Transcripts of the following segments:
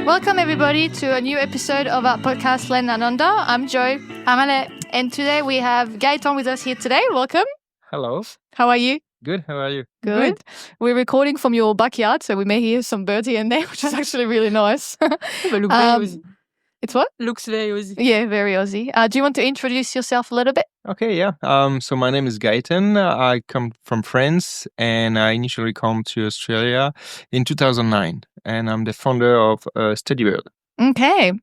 Welcome everybody to a new episode of our podcast Len Ananda. I'm Joy. I'm Ale. And today we have Gaetan with us here today. Welcome. Hello. How are you? Good. How are you? Good. We're recording from your backyard, so we may hear some birds here and there, which is actually really nice. But look very Aussie. It's what? Looks very Aussie. Yeah, very Aussie. Do you want to introduce yourself a little bit? Okay, yeah. So my name is Gaetan. I come from France, and I initially come to Australia in 2009, and I'm the founder of StudyBird. Okay.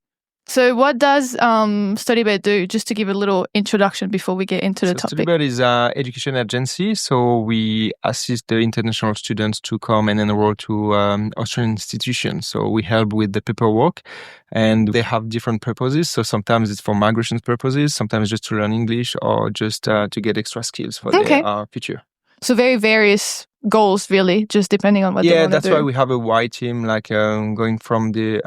So what does StudyBird do? Just to give a little introduction before we get into the topic. StudyBird is an education agency, so we assist the international students to come and enroll to Australian institutions. So we help with the paperwork, and they have different purposes. So sometimes it's for migration purposes, sometimes just to learn English or just to get extra skills for their future. So very various goals, really, just depending on what they want to do. Yeah, that's why we have a wide team, like going from the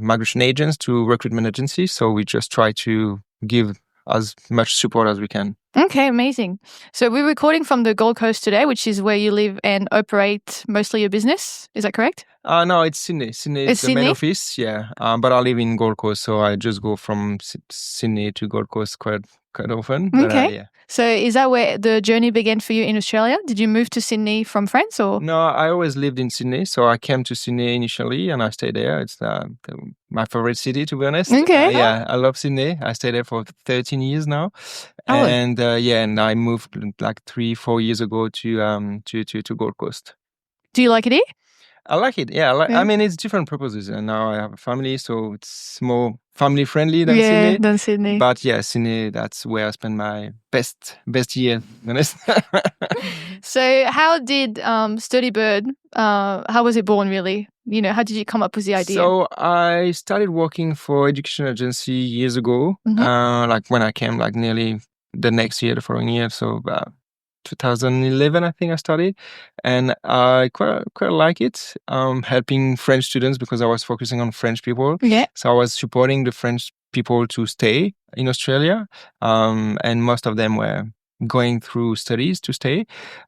migration agents to recruitment agencies. So we just try to give as much support as we can. Okay, amazing. So we're recording from the Gold Coast today, which is where you live and operate mostly your business. Is that correct? No, it's Sydney. Sydney is the main office, yeah. But I live in Gold Coast, so I just go from Sydney to Gold Coast quite often. But, okay. Yeah. So is that where the journey began for you in Australia? Did you move to Sydney from France or? No, I always lived in Sydney. So I came to Sydney initially and I stayed there. It's my favorite city, to be honest. Okay. Yeah, I love Sydney. I stayed there for 13 years now. And and I moved like 3-4 years ago to Gold Coast. Do you like it here? I like it. Yeah, I mean, it's different purposes. And now I have a family, so it's more family friendly than Sydney. But yeah, Sydney, that's where I spend my best year, to be honest. So how did StudyBird, how was it born really? You know, how did you come up with the idea? So I started working for education agency years ago, like when I came, like nearly the next year, the following year. So 2011, I think I started, and I quite like it, helping French students because I was focusing on French people. Yeah. So I was supporting the French people to stay in Australia, and most of them were going through studies to stay.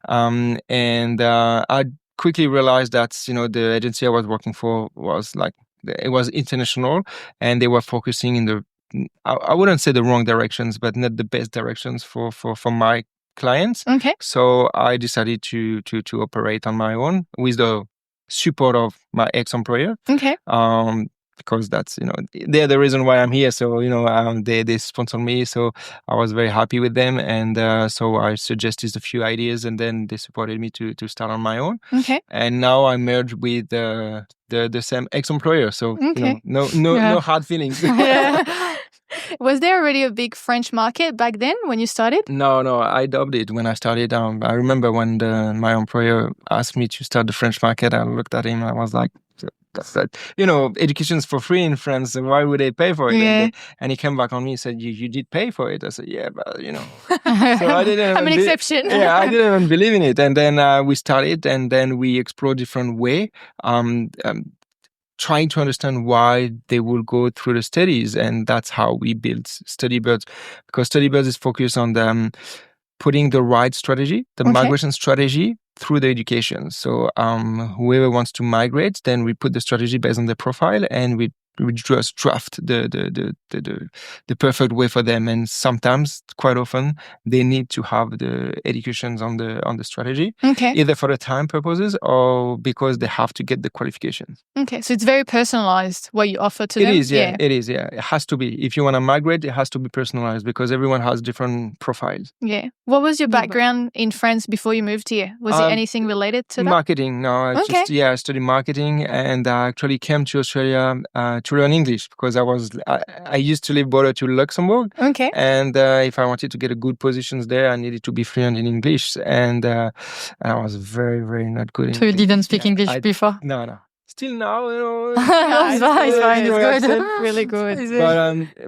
I quickly realized that, the agency I was working for was it was international, and they were focusing in the, I wouldn't say the wrong directions, but not the best directions for my clients. Okay. So I decided to operate on my own with the support of my ex-employer. Okay. Because that's, they're the reason why I'm here. So, they sponsored me. So I was very happy with them. And so I suggested a few ideas and then they supported me to start on my own. Okay. And now I merged with the same ex-employer. So, no hard feelings. Was there already a big French market back then when you started? No, I dubbed it when I started. I remember when my employer asked me to start the French market, I looked at him, I was like, education's for free in France, so why would they pay for it? Yeah. And he came back on me and said, you did pay for it. I said, yeah, but, So I didn't I'm an exception. Yeah, I didn't even believe in it. And then we started, and then we explored different way. Trying to understand why they will go through the studies. And that's how we built StudyBird, because StudyBird is focused on putting the right strategy, the migration strategy through the education. So whoever wants to migrate, then we put the strategy based on their profile and we just draft the perfect way for them. And sometimes, quite often, they need to have the educations on the strategy, either for the time purposes or because they have to get the qualifications. Okay, so it's very personalized what you offer to them. It is, yeah. It is, yeah. It has to be. If you want to migrate, it has to be personalized because everyone has different profiles. Yeah. What was your background in France before you moved here? Was it anything related to that? Marketing. No, I studied marketing, and I actually came to Australia to learn English because I used to live border to Luxembourg. Okay. And if I wanted to get a good positions there, I needed to be fluent in English, and I was very, very not good. So you didn't speak English before? No. Still now, It's fine. It's good. Really good.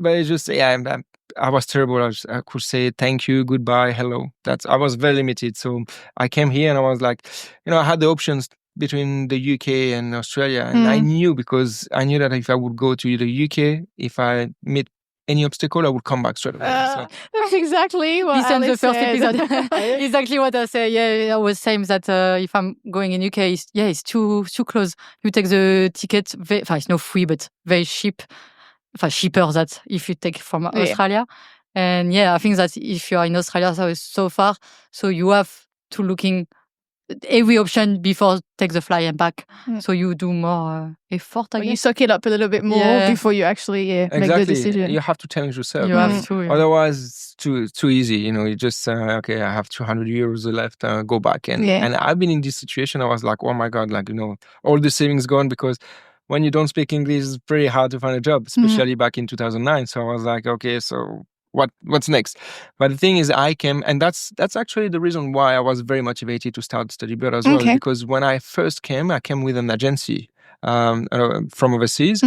But it's just, I was terrible. I could say thank you, goodbye, hello. I was very limited. So I came here and I was like, I had the options between the UK and Australia. And I knew that if I would go to the UK, if I meet any obstacle, I would come back straight away. That's exactly what Listen Alice the first said. episode. Exactly what I say. Yeah, I was saying that if I'm going in UK, it's too close. You take the ticket. It's not free, but very cheap. Cheaper than if you take from Australia. And I think that if you are in Australia, so it's so far, so you have to looking every option before take the flight and back. So you do more effort. I guess. You suck it up a little bit more before you actually make the decision. You have to challenge yourself. You have to. Yeah. Otherwise, it's too easy. You just okay, I have 200 euros left. Go back and I've been in this situation. I was like, oh my god, all the savings gone because when you don't speak English, it's pretty hard to find a job, especially back in 2009. So I was like, okay, so what's next? But the thing is, I came, and that's actually the reason why I was very motivated to start StudyBird as well. Because when I first came, I came with an agency from overseas,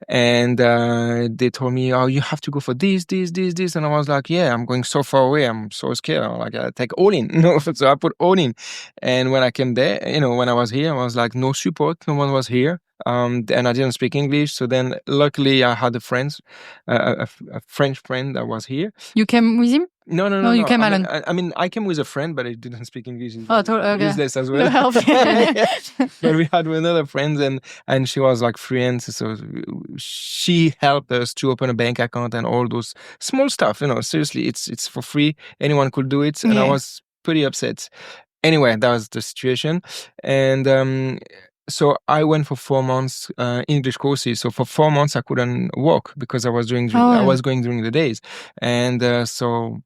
and they told me, oh, you have to go for this, and I was like, yeah, I'm going so far away, I'm so scared. I'm like, I take all in, so I put all in. And when I came there, when I was here, I was like, no support, no one was here. And I didn't speak English. So then luckily I had a French friend that was here. You came with him? No. You came alone. I came with a friend, but I didn't speak English. Okay. Useless as well. No help. But we had another friend, and she was like freelance, so she helped us to open a bank account and all those small stuff. Seriously, it's for free. Anyone could do it, and I was pretty upset. Anyway, that was the situation, and so I went for 4 months English courses. So for 4 months I couldn't walk because I was going during the days, and so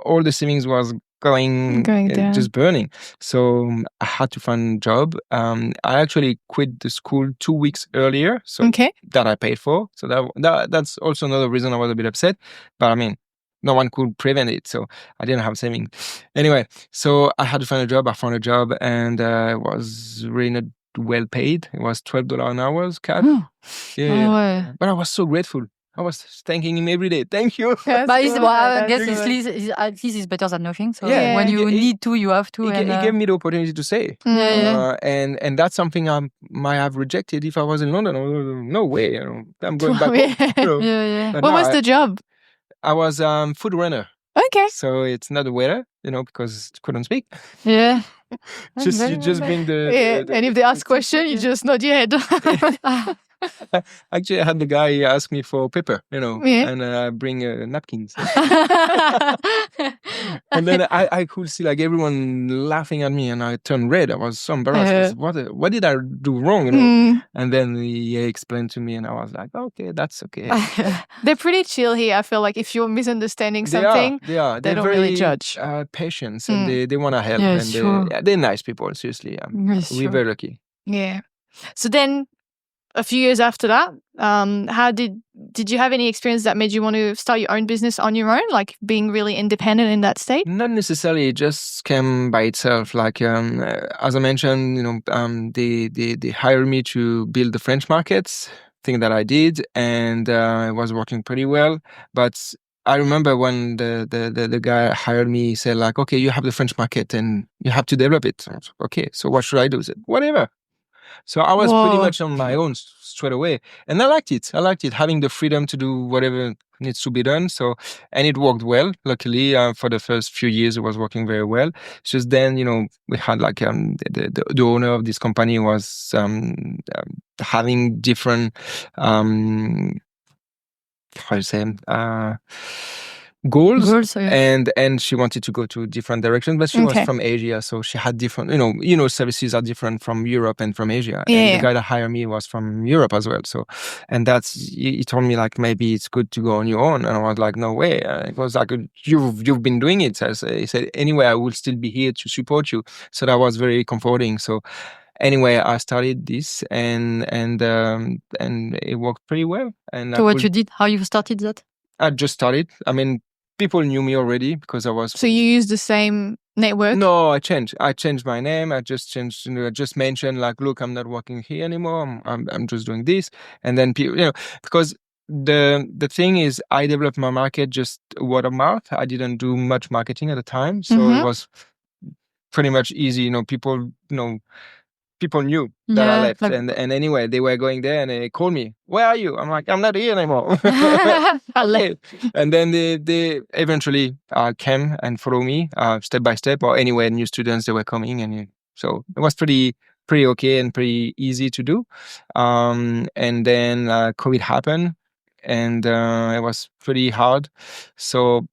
all the savings was going down. Just burning. So I had to find a job. I actually quit the school 2 weeks earlier, so that I paid for. So that's also another reason I was a bit upset. But I mean, no one could prevent it, so I didn't have savings. Anyway, so I had to find a job. I found a job, and it was really not well paid. It was $12 an hour cash. But I was so grateful. I was thanking him every day. Thank you. But I guess at least it's better than nothing. So when you need to, you have to. He gave me the opportunity to say. And that's something I might have rejected if I was in London. No way. I'm going back home. What was the job? I was food runner. Okay. So it's not a waiter, because I couldn't speak. Yeah. You just bring the and if they ask question, you just nod your head. Actually, I had the guy ask me for paper, and bring napkins. And then I could see everyone laughing at me, and I turned red. I was so embarrassed. What did I do wrong? And then he explained to me, and I was like, okay, that's okay. They're pretty chill here. I feel like if you're misunderstanding something, they don't very, really judge. Patient, and they want to help, and they're nice people. Seriously, we're very lucky. Yeah. So then, a few years after that, how did you have any experience that made you want to start your own business on your own, like being really independent in that state? Not necessarily. It just came by itself. As I mentioned, they hired me to build the French markets, thing that I did, and it was working pretty well. But I remember when the guy hired me, he said okay, you have the French market and you have to develop it. So I was, okay, so what should I do? I said, whatever. So I was pretty much on my own straight away. And I liked it. Having the freedom to do whatever needs to be done. So, and it worked well. Luckily, for the first few years, it was working very well. It's just then, we had the owner of this company was having different, goals, and she wanted to go to different directions, but she was from Asia, so she had different, services are different from Europe and from Asia. And the guy that hired me was from Europe as well. So, and he told me maybe it's good to go on your own, and I was like, no way. It was like, you've been doing it. So he said, anyway, I will still be here to support you. So that was very comforting. So anyway, I started this, and it worked pretty well. And so what you did? How you started that? I just started. I mean, people knew me already because I was. So you used the same network? No, I changed. I changed my name. I just changed. I just mentioned look, I'm not working here anymore. I'm just doing this, and then people, because the thing is, I developed my market just word of mouth. I didn't do much marketing at the time, so it was pretty much easy. People people knew that I Yeah, left. like- And anyway, they were going there and they called me. Where are you? I'm like, I'm not here anymore. I Okay. And then they eventually came and followed me step by step. Or anyway, new students, they were coming. And so it was pretty okay and pretty easy to do. And then COVID happened and it was pretty hard. So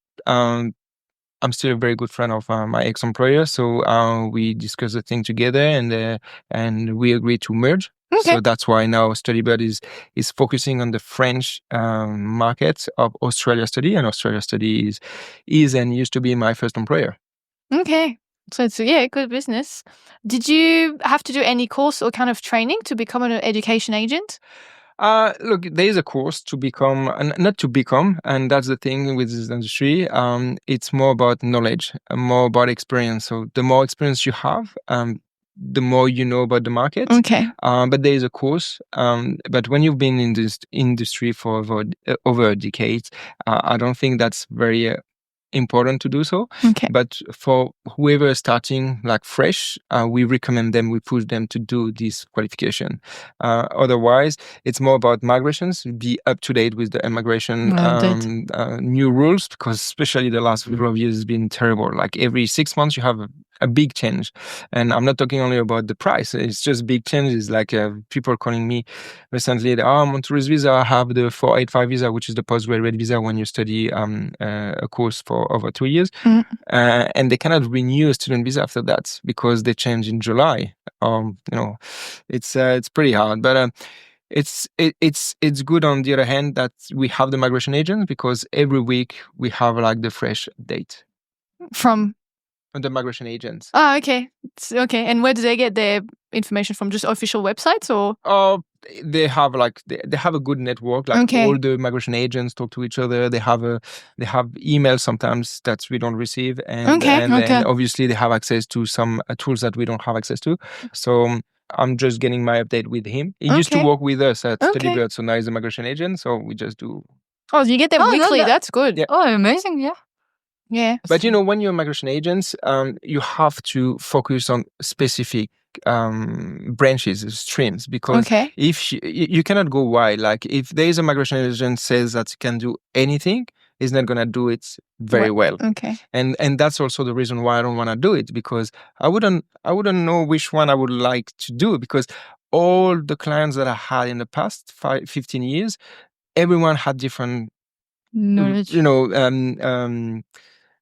I'm still a very good friend of my ex-employer, so we discussed the thing together, and we agreed to merge. Okay. So that's why now StudyBird is focusing on the French market of Australia Study, and Australia Study is and used to be my first employer. Okay. So it's good business. Did you have to do any course or kind of training to become an education agent? Look, there is a course to become, not to become, and that's the thing with this industry. It's more about knowledge, more about experience. So the more experience you have, the more you know about the market. Okay. But there is a course. But when you've been in this industry for over a decade, I don't think that's very important to do so. Okay. But for whoever is starting like fresh, we recommend them, we push them to do this qualification. Otherwise, it's more about migrations, be up to date with the immigration new rules, because especially the last couple of years has been terrible. Like every 6 months, you have a big change. And I'm not talking only about the price. It's just big changes. Like people calling me recently, I'm on tourist visa, I have the 485 visa, which is the postgraduate visa when you study a course for over 2 years. And they cannot renew a student visa after that because they change in July. It's pretty hard. But it's good on the other hand that we have the migration agents, because every week we have like the fresh date From the migration agents. Oh, okay. Okay. And where do they get their information from? Just official websites or? They have they have a good network. Like Okay. all the migration agents talk to each other. They have emails sometimes that we don't receive, and then obviously they have access to some tools that we don't have access to. So I'm just getting my update with him. He used to work with us at StudyBird, so now he's a migration agent. So we just do. Oh, you get them weekly. That's good. Yeah. Oh, amazing! Yeah. Yeah. But when you're a migration agent, you have to focus on specific branches, streams, because if you cannot go wide. Like if there is a migration agent says that he can do anything, he's not gonna do it very well. Okay. And that's also the reason why I don't want to do it, because I wouldn't know which one I would like to do, because all the clients that I had in the past 15 years, everyone had different knowledge,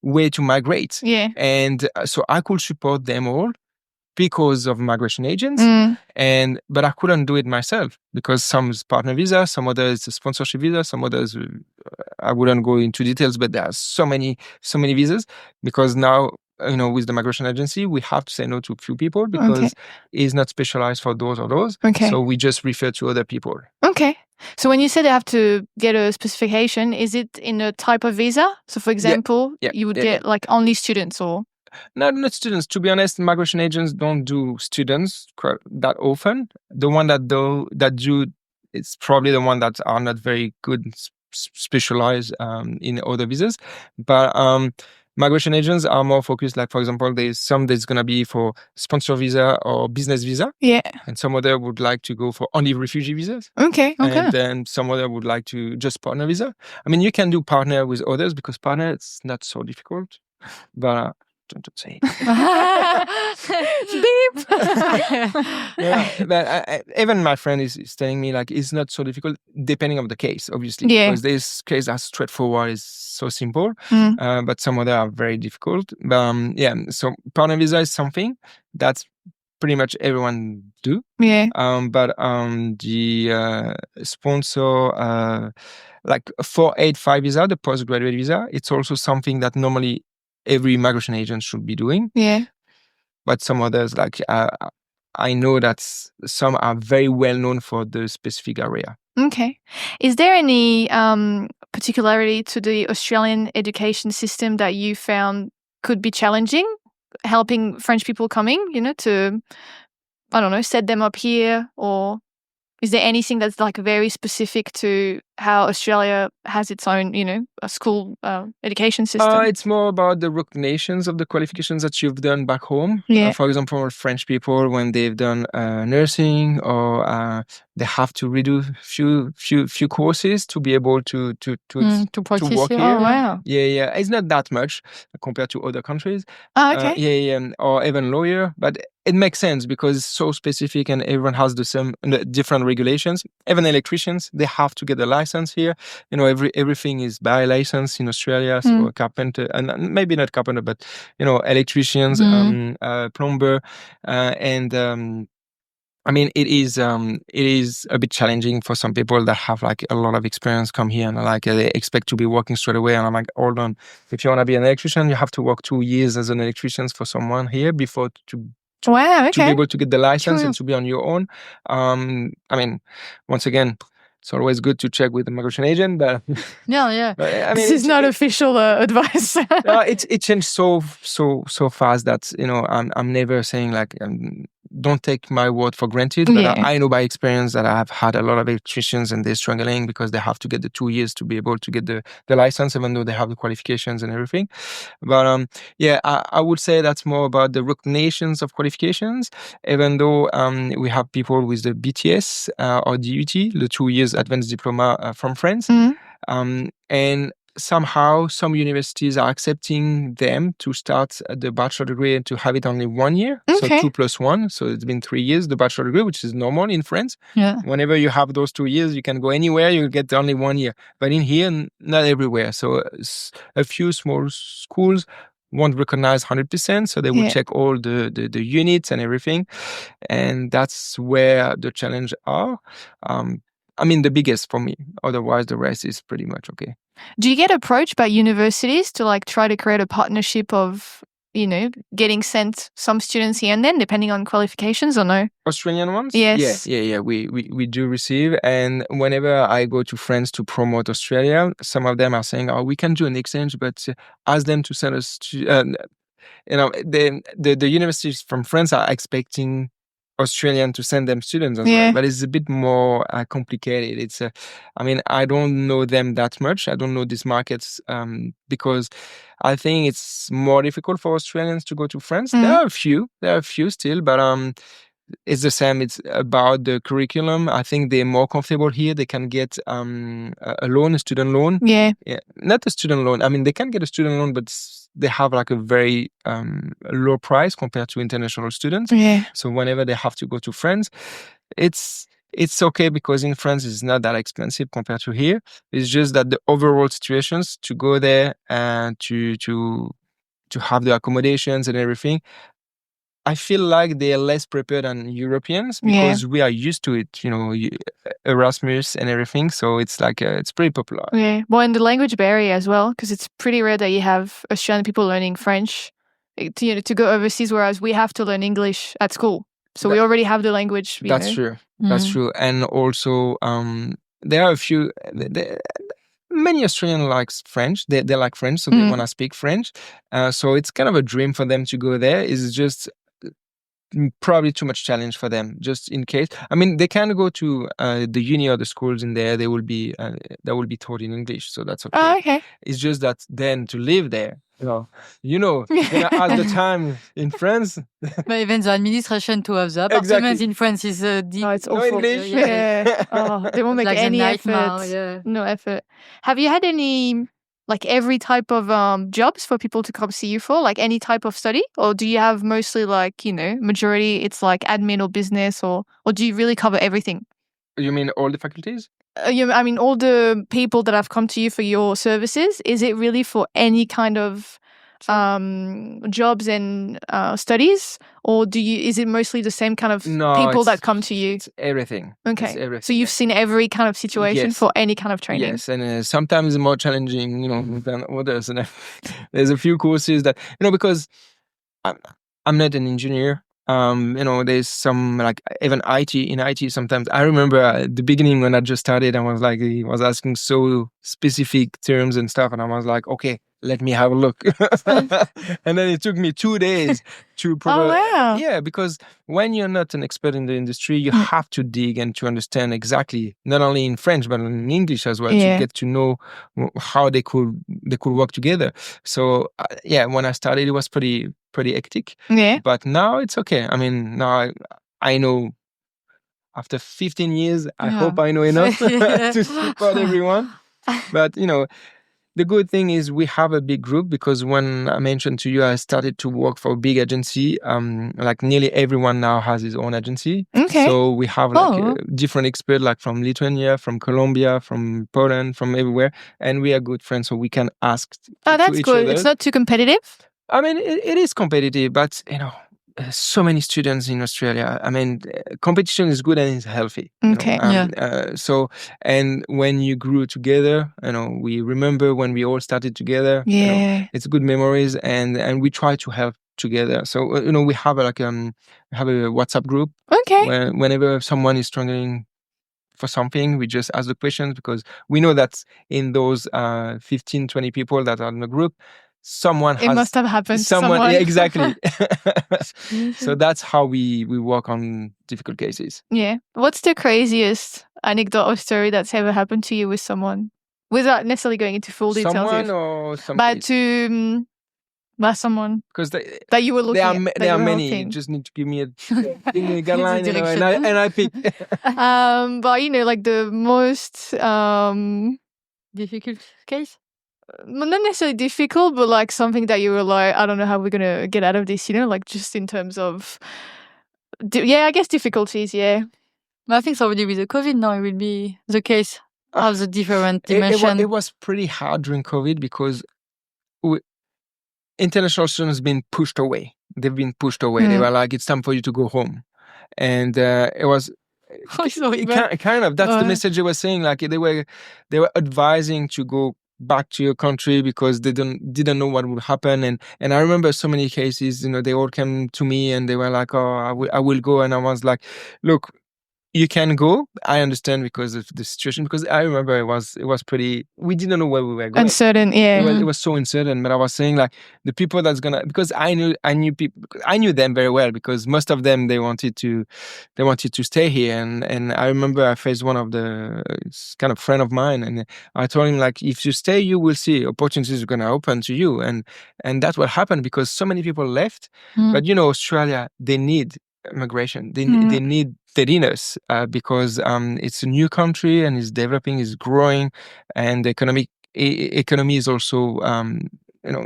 way to migrate. Yeah. And so I could support them all because of migration agents, but I couldn't do it myself, because some is partner visa, some others is sponsorship visa, some others I wouldn't go into details, but there are so many visas, because now with the migration agency we have to say no to a few people because it's not specialized for those or those. So we just refer to other people. Okay. So when you say they have to get a specification, is it in a type of visa? So for example, you would get like only students or? Not students. To be honest, migration agents don't do students that often. The one that do, it's probably the one that are not very good, specialized in other visas. But migration agents are more focused. Like for example, there's some that's gonna be for sponsor visa or business visa. Yeah. And some other would like to go for only refugee visas. Okay. And then some other would like to just partner visa. I mean, you can do partner with others because partner it's not so difficult, but. Don't say it. Beep. But even my friend is telling me like it's not so difficult depending on the case, obviously. Yeah. Because this case that's straightforward is so simple, but some other are very difficult. So partner visa is something that's pretty much everyone do. Yeah. But the sponsor like 485 visa, the postgraduate visa, it's also something that normally every migration agent should be doing. Yeah. But some others, like I know that some are very well known for the specific area. Okay. Is there any particularity to the Australian education system that you found could be challenging, helping French people coming, to, I don't know, set them up here, or Is there anything that's like very specific to how Australia has its own, a school education system? It's more about the recognitions of the qualifications that you've done back home. Yeah. For example, French people, when they've done nursing, or they have to redo few courses to be able to practice work here. here. Oh, wow. Yeah. It's not that much compared to other countries. Oh, okay. Yeah. Or even lawyer, but it makes sense because it's so specific and everyone has the same different regulations. Even electricians, they have to get a license here. Everything is by license in Australia. So a carpenter, and maybe not carpenter, but electricians, plumber, and I mean, it is a bit challenging for some people that have like a lot of experience come here and like they expect to be working straight away. And I'm like, hold on, if you want to be an electrician, you have to work 2 years as an electrician for someone here before Wow, to be okay. able to get the license Cool. and to be on your own. I mean, once again, it's always good to check with the migration agent, but Yeah. but, I mean, This is not official advice. it changed so fast that I'm never saying like don't take my word for granted, but Yeah. I know by experience that I have had a lot of electricians and they're struggling because they have to get the 2 years to be able to get the license, even though they have the qualifications and everything. But yeah, I would say that's more about the recognitions of qualifications, even though we have people with the BTS or DUT, the 2 years advanced diploma from France. And somehow some universities are accepting them to start the bachelor degree and to have it only 1 year. Okay. So 2 + 1. So it's been 3 years, the bachelor degree, which is normal in France. Yeah. Whenever you have those 2 years, you can go anywhere, you'll get only 1 year. But in here, not everywhere. So a few small schools won't recognize 100%. So they will check all the units and everything. And that's where the challenge are. I mean, the biggest for me. Otherwise, the rest is pretty much okay. Do you get approached by universities to like try to create a partnership of, getting sent some students here and then, depending on qualifications, or no? Australian ones? Yes. Yeah. We do receive. And whenever I go to France to promote Australia, some of them are saying, oh, we can do an exchange, but ask them to send us to... the universities from France are expecting Australian to send them students as well, but it's a bit more complicated. It's I mean, I don't know them that much. I don't know these markets because I think it's more difficult for Australians to go to France. There are a few still, but it's the same. It's about the curriculum. I think they're more comfortable here. They can get a loan, a student loan. Yeah. Not a student loan. I mean, they can get a student loan, but they have like a very low price compared to international students. Yeah. So whenever they have to go to France, it's okay because in France it's not that expensive compared to here. It's just that the overall situations to go there and to have the accommodations and everything, I feel like they are less prepared than Europeans because we are used to it, Erasmus and everything. So it's like, it's pretty popular. Yeah. Well, and the language barrier as well, because it's pretty rare that you have Australian people learning French to go overseas, whereas we have to learn English at school. So we already have the language. That's true. That's true. And also, there are a few... Many Australians like French. They like French, so they want to speak French. So it's kind of a dream for them to go there. It's just probably too much challenge for them, just in case. I mean, they can go to the uni or the schools in there. They will be taught in English, so that's okay. Oh, okay. It's just that then to live there, at the time in France. But even the administration to have the apartments in France is deep. Oh, it's No awful. English. Yeah. Oh, they won't make Like any a effort. nightmare, yeah. No effort. Have you had any, like every type of jobs for people to come see you for, like any type of study? Or do you have mostly like, majority it's like admin or business, or do you really cover everything? You mean all the faculties? I mean, all the people that have come to you for your services, is it really for any kind of jobs and studies, or is it mostly the same kind of people that come to you? It's everything. Okay. It's everything. So you've seen every kind of situation for any kind of training. Yes, and sometimes more challenging, than others. And there's a few courses that, because I'm not an engineer. There's some like even in IT sometimes. I remember at the beginning when I just started, I was like, he was asking so specific terms and stuff, and I was like, okay, let me have a look. And then it took me 2 days to Oh, wow. Yeah, because when you're not an expert in the industry, you have to dig and to understand exactly, not only in French, but in English as well, Yeah. to get to know how they could work together. So yeah, when I started, it was pretty hectic. Yeah. But now it's okay. I mean, now I know. After 15 years, I hope I know enough to support everyone. But, the good thing is we have a big group, because when I mentioned to you, I started to work for a big agency. Like nearly everyone now has his own agency. Okay. So we have different experts, like from Lithuania, from Colombia, from Poland, from everywhere. And we are good friends, so we can ask that's to each good. other. It's not too competitive. I mean, it is competitive, but, so many students in Australia. I mean, competition is good and it's healthy. Okay. So, and when you grew together, we remember when we all started together. Yeah. It's good memories, and we try to help together. So, we have a WhatsApp group. Okay. Whenever someone is struggling for something, we just ask the questions, because we know that in those 15, 20 people that are in the group, it must have happened to someone. Yeah, exactly. So that's how we work on difficult cases. Yeah. What's the craziest anecdote or story that's ever happened to you with someone, without necessarily going into full details? Someone or something? But by someone. Because that you were looking at. There are many. You just need to give me a guideline, and I pick. But like the most difficult case? Not necessarily difficult, but like something that you were like, I don't know how we're gonna get out of this, like just in terms of I guess difficulties. Yeah, I think already with the COVID now it will be the case of the different dimensions. It was pretty hard during COVID, because international students been pushed away. They've been pushed away. They were like, it's time for you to go home. And it was kind of, that's the message they were saying. Like they were advising to go back to your country, because they didn't know what would happen. And I remember so many cases, they all came to me and they were like, oh, I will go. And I was like, look, you can go. I understand, because of the situation. Because I remember it was pretty. We didn't know where we were going. Uncertain, yeah. It was so uncertain. But I was saying, like, the people that's gonna, because I knew people. I knew them very well, because most of them they wanted to stay here. And I remember I faced one of the kind of friend of mine, and I told him, like, if you stay, you will see opportunities are gonna open to you. And that's what happened, because so many people left. But Australia, they need migration. They need steadiness, because it's a new country and it's developing, it's growing, and the economy is also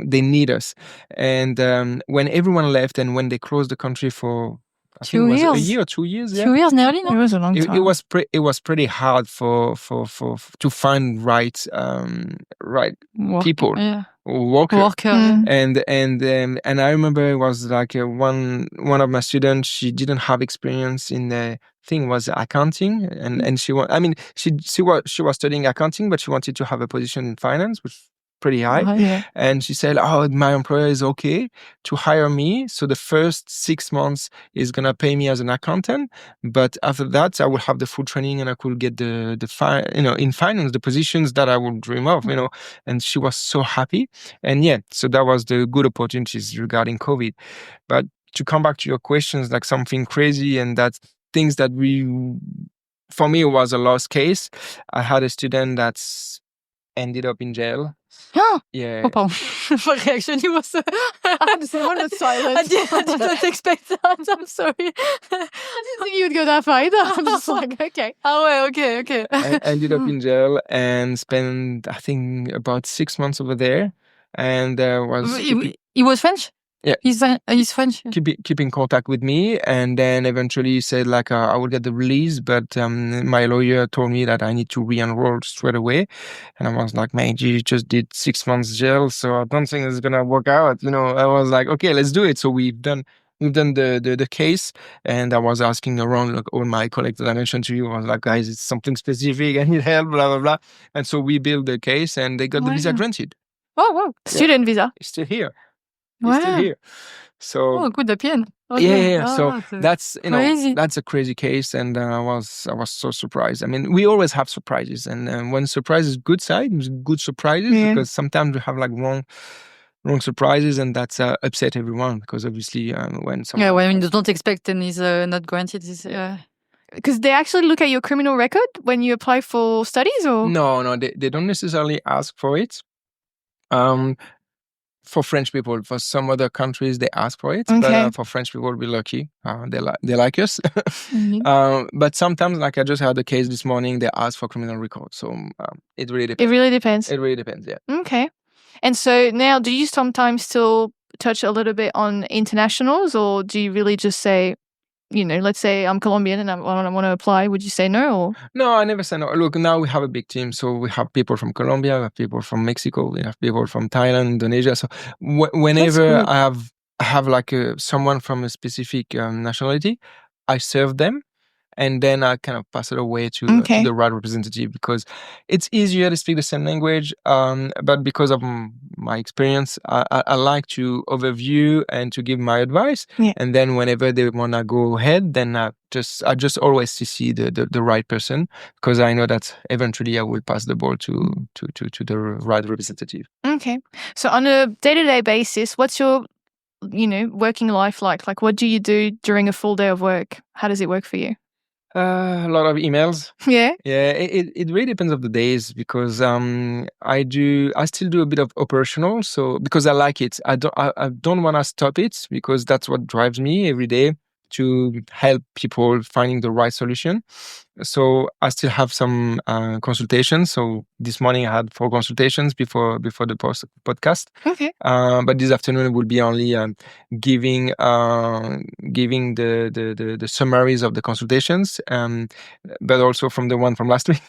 they need us. And when everyone left, and when they closed the country for I think it was a year or 2 years, 2 years nearly. No? It was a long time. It was pretty hard for to find right people. Yeah. Worker. And I remember it was like one of my students. She didn't have experience in the thing, was accounting, and she was studying accounting, but she wanted to have a position in finance, which is pretty high. Yeah. And she said, "Oh, my employer is okay to hire me. So the first 6 months is gonna pay me as an accountant, but after that, I will have the full training and I could get in finance the positions that I would dream of, And she was so happy. And yeah, so that was the good opportunities regarding COVID. But to come back to your questions, like something crazy, and that's things that for me, it was a lost case. I had a student that's ended up in jail. Yeah. Oh, pardon. My reaction was someone was silent. I did not expect that. I'm sorry. I didn't think you'd go that far either. I'm just like, okay. Oh, well, okay. I ended up in jail and spent, I think, about 6 months over there. And he was French? Yeah. He's French. Keep in contact with me, and then eventually he said, like, I will get the release, but my lawyer told me that I need to re-enroll straight away. And I was like, man, you just did 6 months jail, so I don't think it's gonna work out. I was like, okay, let's do it. So we've done the case, and I was asking around, like, all my colleagues that I mentioned to you. I was like, guys, it's something specific, I need help, blah blah blah. And so we built the case, and they got the visa granted. Oh wow, student visa. It's still here. He's still Wow. here. So Oh, coup de pied. yeah. So that's crazy. that's a crazy case, and I was so surprised. I mean, we always have surprises, and when surprise is good side, it's good surprises, Yeah. because sometimes we have like wrong surprises, and that's upset everyone, because obviously when someone Yeah, when you don't expect and is not granted, is Because they actually look at your criminal record when you apply for studies, or no, they don't necessarily ask for it. For French people, for some other countries they ask for it, Okay. but for French people, we're lucky. They like us. But sometimes, like I just had a case this morning, they ask for criminal record. So it really It depends. really depends. It really depends. Yeah. Okay. And so now, do you sometimes still touch a little bit on internationals, or do you really just say, let's say I'm Colombian and I want to apply, would you say no? Or? No, I never say no. Look, now we have a big team. So we have people from Colombia, we have people from Mexico, we have people from Thailand, Indonesia. So whenever good. I have like someone from a specific nationality, I serve them. And then I kind of pass it away to the right representative, because it's easier to speak the same language. But because of my experience, I like to overview and to give my advice. Yeah. And then whenever they want to go ahead, then I just always CC the right person, because I know that eventually I will pass the ball to the right representative. Okay. So on a day-to-day basis, what's your working life like? Like, what do you do during a full day of work? How does it work for you? A lot of emails. Yeah. Yeah, it really depends of the days, because I still do a bit of operational, so because I like it. I don't want to stop it, because that's what drives me every day, to help people finding the right solution. So I still have some consultations. So this morning I had 4 consultations before the podcast. Okay. But this afternoon will be only giving the summaries of the consultations, but also from the one from last week,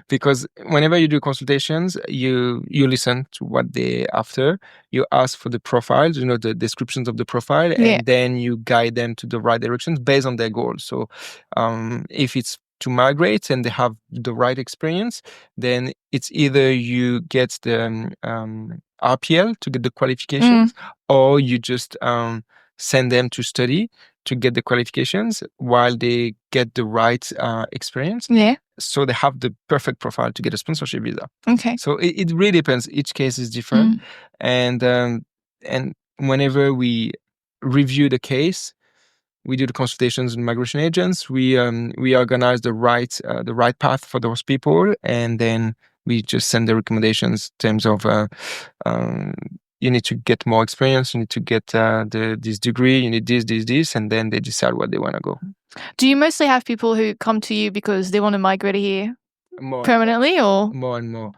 because whenever you do consultations, you listen to what they after. You ask for the profiles, the descriptions of the profile, and then you guide them to the right directions based on their goals. So if it's to migrate and they have the right experience, then it's either you get the RPL to get the qualifications, or you just send them to study to get the qualifications while they get the right experience. Yeah. So they have the perfect profile to get a sponsorship visa. Okay. So it really depends. Each case is different. And whenever we review the case, we do the consultations with migration agents. We organize the right path for those people, and then we just send the recommendations in terms of you need to get more experience, you need to get this degree, you need this, and then they decide where they want to go. Do you mostly have people who come to you because they want to migrate here permanently, or more and more?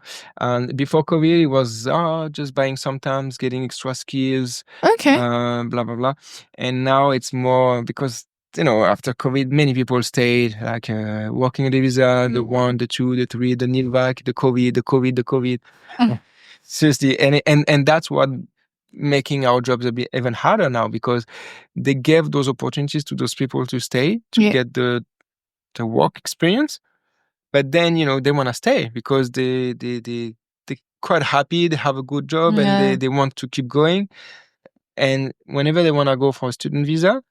Before COVID, it was just buying sometimes, getting extra skills, blah blah blah. And now it's more because after COVID, many people stayed, like working on the visa, the 1, the 2, the 3, the NILVAC, the COVID. Seriously, and that's what making our jobs a bit even harder now, because they gave those opportunities to those people to stay, to get the work experience. But then, they want to stay because they're quite happy, they have a good job, and they want to keep going. And whenever they want to go for a student visa,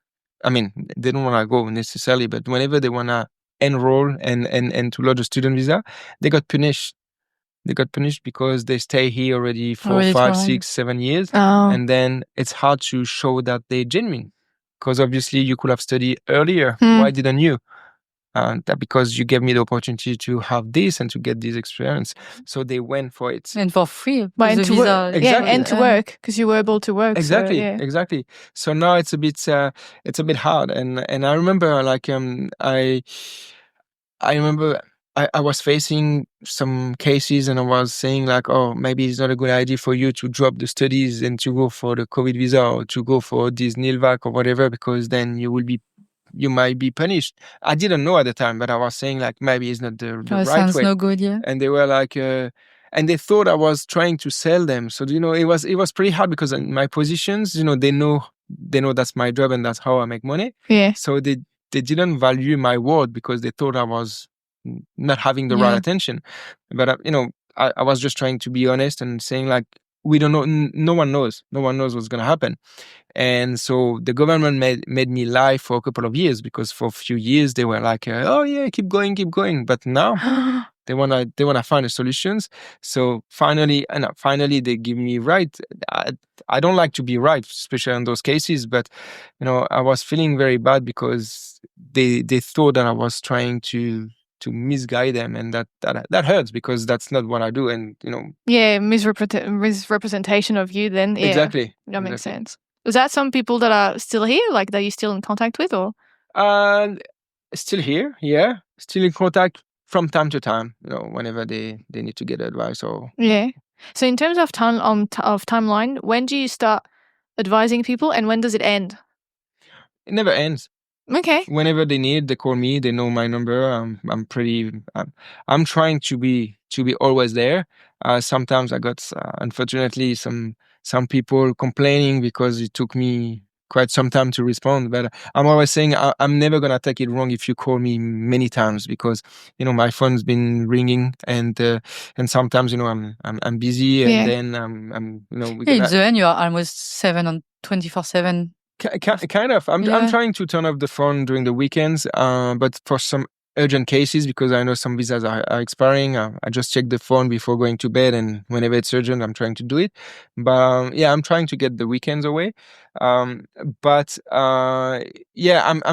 I mean, they don't want to go necessarily, but whenever they want to enroll and to lodge a student visa, they got punished. They got punished because they stay here already for 5, 6, 7 years. And then it's hard to show that they're genuine. Because obviously you could have studied earlier. Why didn't you? That because you gave me the opportunity to have this and to get this experience. So they went for it. And for free. And to work. Exactly. And to work, because you were able to work. Exactly, so, exactly. So now it's a bit hard. And I remember, like, I remember I was facing some cases, and I was saying, like, oh, maybe it's not a good idea for you to drop the studies and to go for the COVID visa, or to go for this NILVAC or whatever, because then you might be punished. I didn't know at the time, but I was saying, like, maybe it's not the right sounds way. No good, yeah. And they were like, and they thought I was trying to sell them. So it was pretty hard, because in my positions, they know that's my job and that's how I make money. Yeah. So they didn't value my word, because they thought I was not having the right attention. But I was just trying to be honest and saying, like, we don't know. No one knows. No one knows what's going to happen. And so the government made me lie for a couple of years, because for a few years they were like, oh yeah, keep going. But now they wanna find the solutions. So finally they give me right. I don't like to be right, especially in those cases. But I was feeling very bad because they thought that I was trying to misguide them, and that hurts, because that's not what I do. And yeah, misrepresentation of you. Then yeah, exactly, that makes sense. Is that some people that are still here, like that you're still in contact with, or? Still here, yeah. Still in contact from time to time, whenever they need to get advice or. Yeah. So in terms of timeline, when do you start advising people, and when does it end? It never ends. Okay. Whenever they need, they call me. They know my number. I'm trying to be always there. Sometimes I got unfortunately some people complaining because it took me quite some time to respond. But I'm always saying I'm never gonna take it wrong if you call me many times, because my phone's been ringing, and sometimes I'm busy, and then I'm in the end you are almost 24/7. Kind of. I'm trying to turn off the phone during the weekends, but for some urgent cases, because I know some visas are expiring, I just check the phone before going to bed, and whenever it's urgent, I'm trying to do it. But I'm trying to get the weekends away. I'm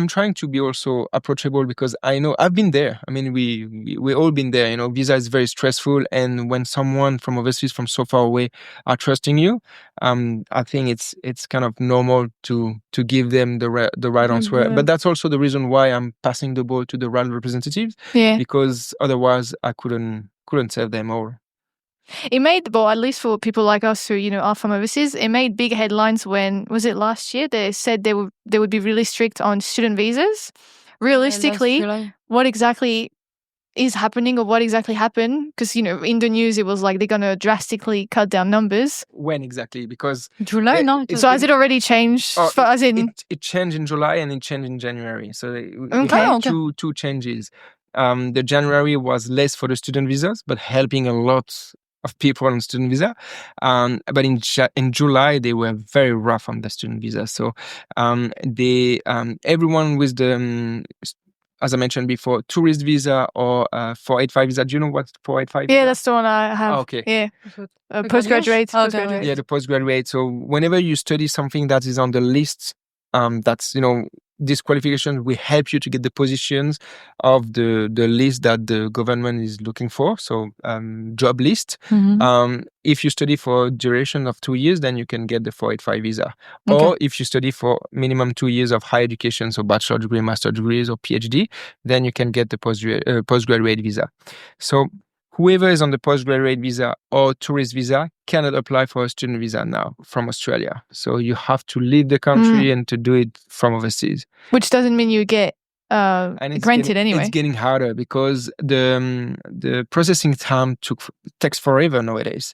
trying to be also approachable, because I know I've been there. I mean, we all been there. Visa is very stressful, and when someone from overseas, from so far away, are trusting you, I think it's kind of normal to give them the right answer. But that's also the reason why I'm passing the ball to the right representatives, because otherwise I couldn't serve them all. It made, well, at least for people like us who are from overseas, it made big headlines when, was it last year? They said they would be really strict on student visas. Realistically, what exactly is happening, or what exactly happened? Because in the news it was like they're gonna drastically cut down numbers. When exactly? Because July, no. So has it already changed? It changed in July, and it changed in January. So we had two changes. The January was less for the student visas, but helping a lot of people on student visa. But in July they were very rough on the student visa. So everyone with the as I mentioned before, tourist visa or 485 visa. Do you know what 485 visa? Yeah, that's the one I have. Okay. Yeah. Postgraduate. Yeah, the postgraduate. So whenever you study something that is on the list, that's, disqualification, we help you to get the positions of the list that the government is looking for. So job list. Mm-hmm. If you study for a duration of 2 years, then you can get the 485 visa. Okay. Or if you study for minimum 2 years of higher education, so bachelor degree, master degrees, or PhD, then you can get the postgraduate visa. So whoever is on the postgraduate visa or tourist visa cannot apply for a student visa now from Australia. So you have to leave the country and to do it from overseas. Which doesn't mean you get granted anyway. It's getting harder, because the processing time takes forever nowadays.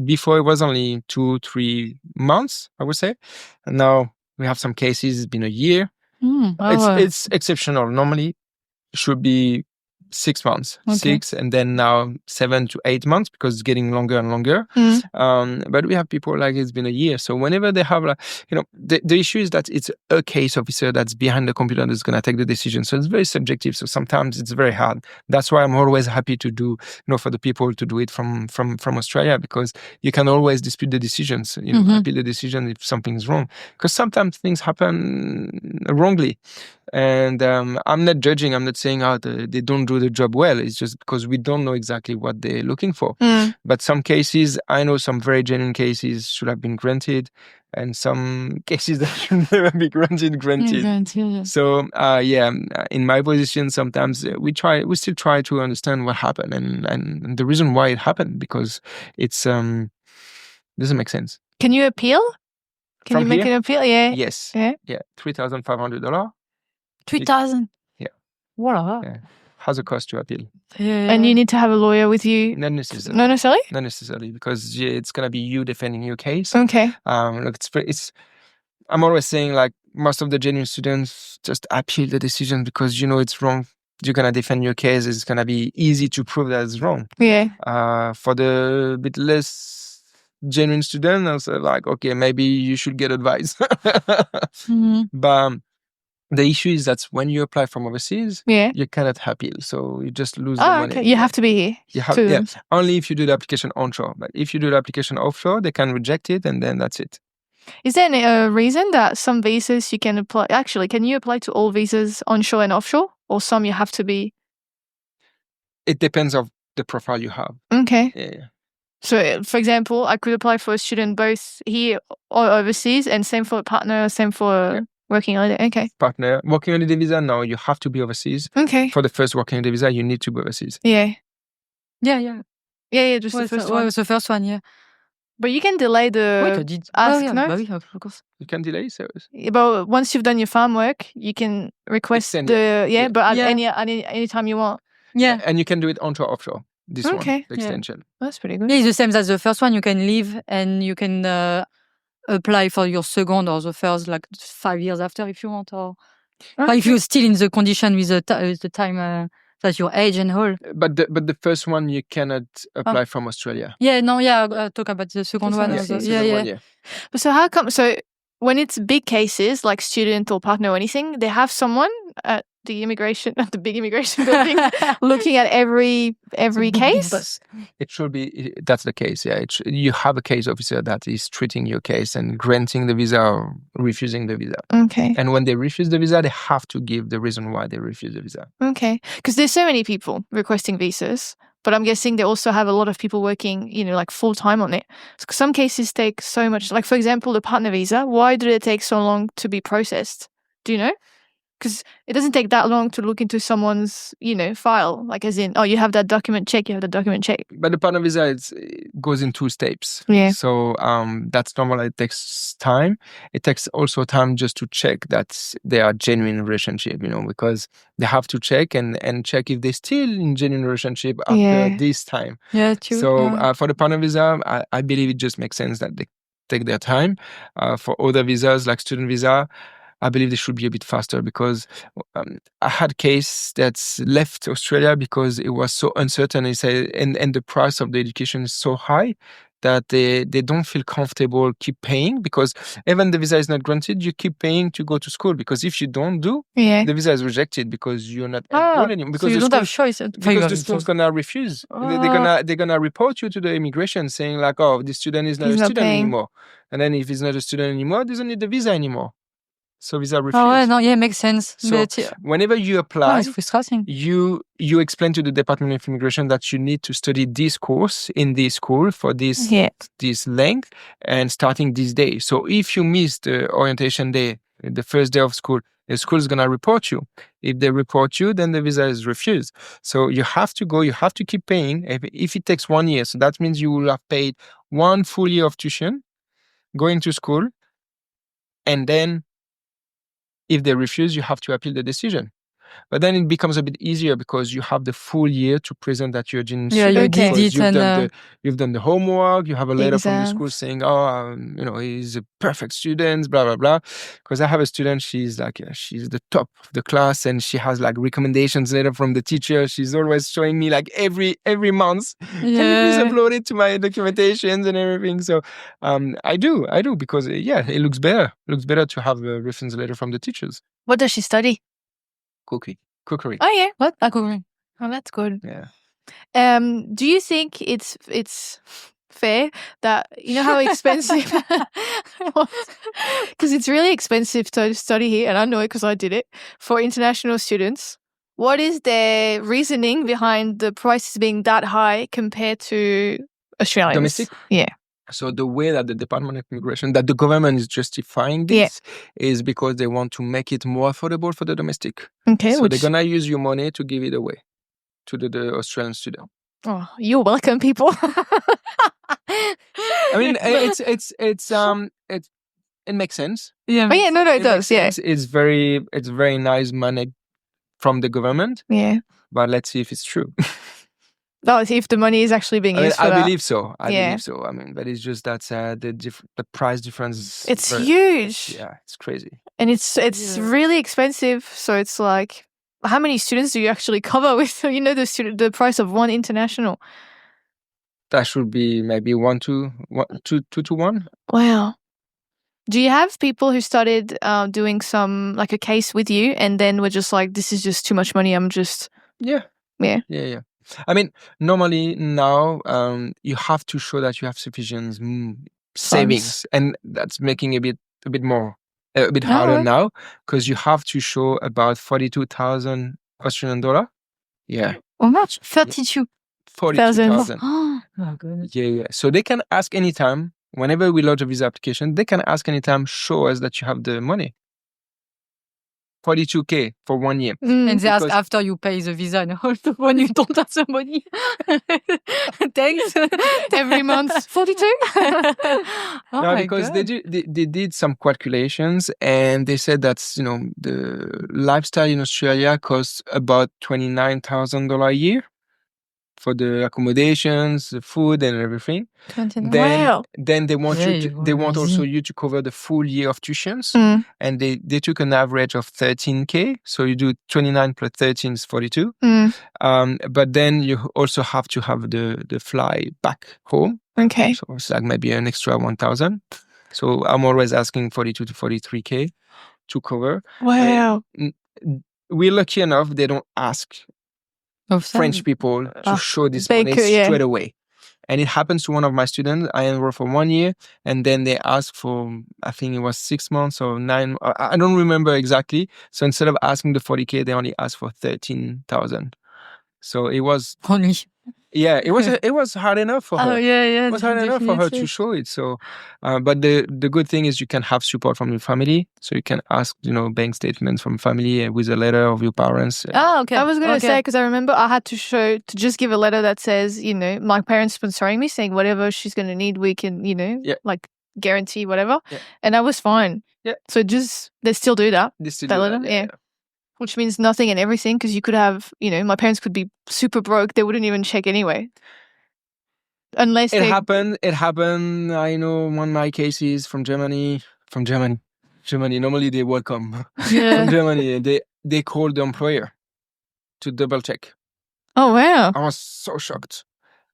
Before it was only 2-3 months, I would say. And now we have some cases, it's been a year. It's exceptional. Normally it should be 6 months, 6, and then now 7 to 8 months, because it's getting longer and longer. But we have people like it's been a year. So whenever they have, the issue is that it's a case officer that's behind the computer that's going to take the decision. So it's very subjective. So sometimes it's very hard. That's why I'm always happy to do, for the people to do it from Australia, because you can always dispute the decisions. Appeal the decision if something's wrong, because sometimes things happen wrongly. And I'm not judging. I'm not saying they don't do the job well. It's just because we don't know exactly what they're looking for. But some cases, I know some very genuine cases should have been granted, and some cases that should never be granted. So in my position, sometimes we still try to understand what happened and the reason why it happened, because it's doesn't make sense. Can you appeal? Can you make an appeal? Yeah. Yes. Yeah. $3,500. 3,000. Yeah. Wow. Yeah. Has a cost to appeal. Yeah. And you need to have a lawyer with you. Not necessarily. Not necessarily. Not necessarily, because it's gonna be you defending your case. Okay. Look, I'm always saying, like, most of the genuine students just appeal the decision because it's wrong. You're gonna defend your case. It's gonna be easy to prove that it's wrong. Yeah. For the bit less genuine student, I say like, okay, maybe you should get advice. But the issue is that when you apply from overseas, you cannot appeal, so you just lose the money. Okay. You have to be here. You have only if you do the application onshore. But if you do the application offshore, they can reject it, and then that's it. Is there a reason that some visas you can apply? Actually, can you apply to all visas onshore and offshore, or some you have to be? It depends of the profile you have. Okay. Yeah. So, for example, I could apply for a student both here or overseas, and same for a partner, same for working holiday. Okay. Partner, working holiday visa, no, you have to be overseas. Okay. For the first working holiday visa, you need to be overseas. Yeah. Yeah. Just the first one. It was the first one, yeah. But you can delay the ask, no? Of course. You can delay, so but once you've done your farm work, you can request Extend but at any time you want. Yeah. And you can do it onshore, offshore. This one, the extension. That's pretty good. Yeah, it's the same as the first one. You can leave and you can apply for your second or the first, like 5 years after if you want. Or if you're still in the condition with the time that's your age and all. But the first one you cannot apply from Australia. Talk about the second one. So how come? So when it's big cases like student or partner or anything, they have someone at the big immigration building looking at every case. It should be, that's the case. Yeah, you have a case officer that is treating your case and granting the visa or refusing the visa. Okay. And when they refuse the visa, they have to give the reason why they refuse the visa. Okay, because there's so many people requesting visas, but I'm guessing they also have a lot of people working, like full time on it. So some cases take so much. Like for example, the partner visa. Why do they take so long to be processed? Do you know? Because it doesn't take that long to look into someone's, file. Like as in, you have that document check, you have the document check. But the partner visa goes in 2 steps. Yeah. So that's normal. It takes time. It takes also time just to check that they are genuine relationship, because they have to check and check if they're still in genuine relationship after this time. Yeah, true. So for the partner visa, I believe it just makes sense that they take their time. For other visas like student visa, I believe they should be a bit faster because I had a case that's left Australia because it was so uncertain. And the price of the education is so high that they don't feel comfortable keep paying, because even the visa is not granted, you keep paying to go to school, because if you don't do, the visa is rejected because you're not enrolled anymore. Because so you don't have choice. Because the school's gonna refuse. They're gonna report you to the immigration saying like, oh, this student is not a student anymore. And then if he's not a student anymore, he doesn't need the visa anymore. So visa refused. Makes sense. So whenever you apply, it's frustrating. You explain to the Department of Immigration that you need to study this course in this school for this length and starting this day. So if you miss the orientation day, the first day of school, the school is gonna report you. If they report you, then the visa is refused. So you have to go. You have to keep paying. If it takes 1 year, so that means you will have paid 1 full year of tuition, going to school, and then if they refuse, you have to appeal the decision. But then it becomes a bit easier because you have the full year to present that you're a genuine student. You did it. You've done the homework. You have a letter from the school saying, he's a perfect student, blah, blah, blah. Because I have a student, she's the top of the class, and she has like recommendations letter from the teacher. She's always showing me like every month, can you please upload it to my documentations and everything? So I do because it looks better. It looks better to have a reference letter from the teachers. What does she study? Cookery. Oh yeah, what? Cookery. Oh, that's good. Yeah. Do you think it's fair that how expensive? Because it's really expensive to study here, and I know it because I did it for international students. What is their reasoning behind the prices being that high compared to Australians? Domestic? Yeah. So the way that the Department of Immigration, that the government is justifying this is because they want to make it more affordable for the domestic. Okay. So they're going to use your money to give it away to the Australian student. Oh, you're welcome, people. I mean, it makes sense. Yeah. Oh, yeah, no, it does. Yeah. It's very nice money from the government. Yeah. But let's see if it's true. Oh, if the money is actually being used for that. I believe so. I mean, but it's just that the price difference. It's huge. Yeah, it's crazy. And it's really expensive. So it's like, how many students do you actually cover with? The price of one international. That should be maybe 2 to 1. Wow. Do you have people who started doing some like a case with you and then were just like, this is just too much money, I'm just Yeah. Yeah. I mean, normally now you have to show that you have sufficient savings, and that's making a bit harder now, because you have to show about 42,000 Australian dollar. Yeah. How much? 32. 42,000. Oh my goodness. Yeah. So they can ask anytime, whenever we lodge a visa application, they can ask anytime, show us that you have the money. 42K for 1 year. And they ask after you pay the visa, and also when you don't have the money. Thanks. Every month. 42? No, because they did some calculations, and they said that, the lifestyle in Australia costs about $29,000 a year for the accommodations, the food, and everything. Then they want also you to cover the full year of tuitions, and they took an average of 13K. So you do 29 plus 13 is 42. But then you also have to have the fly back home. Okay. So it's like maybe an extra 1,000. So I'm always asking 42 to 43K to cover. Wow. We're lucky enough they don't ask French people to show this money straight away. And it happens to one of my students. I enrolled for 1 year, and then they asked for, I think it was 6 months or 9. I don't remember exactly. So instead of asking the 40K, they only asked for 13,000. So it was only. Yeah, it was hard enough for her. It was hard enough for her to show it. So, but the good thing is you can have support from your family. So you can ask, bank statements from family with a letter of your parents. Okay. I was going to say, because I remember I had to just give a letter that says, my parents sponsoring me, saying whatever she's going to need, we can, like guarantee whatever. Yeah. And I was fine. Yeah. So they still do that. They still do letter. That, yeah. Which means nothing and everything, because you could have, my parents could be super broke. They wouldn't even check anyway. Unless it happened. I know one of my cases from Germany. Normally they welcome from Germany. They called the employer to double check. Oh, wow. I was so shocked.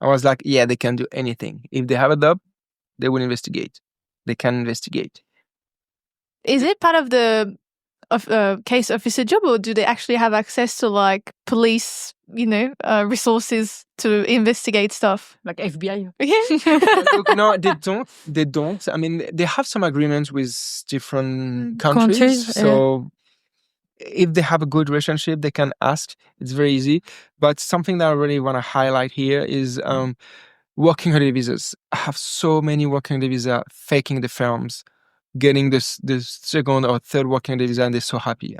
I was like, yeah, they can do anything. If they have a job, they will investigate. They can investigate. Is it part of the case officer job, or do they actually have access to like police, resources to investigate stuff? Like FBI? Look, no, they don't. I mean, they have some agreements with different countries. So if they have a good relationship, they can ask. It's very easy. But something that I really want to highlight here is working holiday visas. I have so many working holiday visas faking the firms, getting the second or third working day visa, and they're so happy.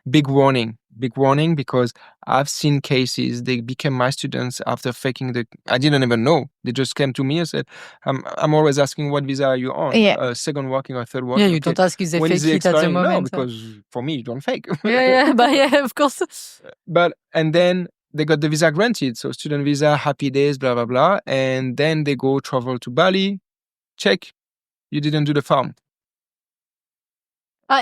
Big warning, because I've seen cases, they became my students after faking I didn't even know. They just came to me and said, I'm always asking, what visa are you on? Second working or third working? Yeah, you don't ask if they fake it at the moment. No, because for me, you don't fake. But of course. And then they got the visa granted. So student visa, happy days, blah, blah, blah. And then they go travel to Bali, check, you didn't do the farm.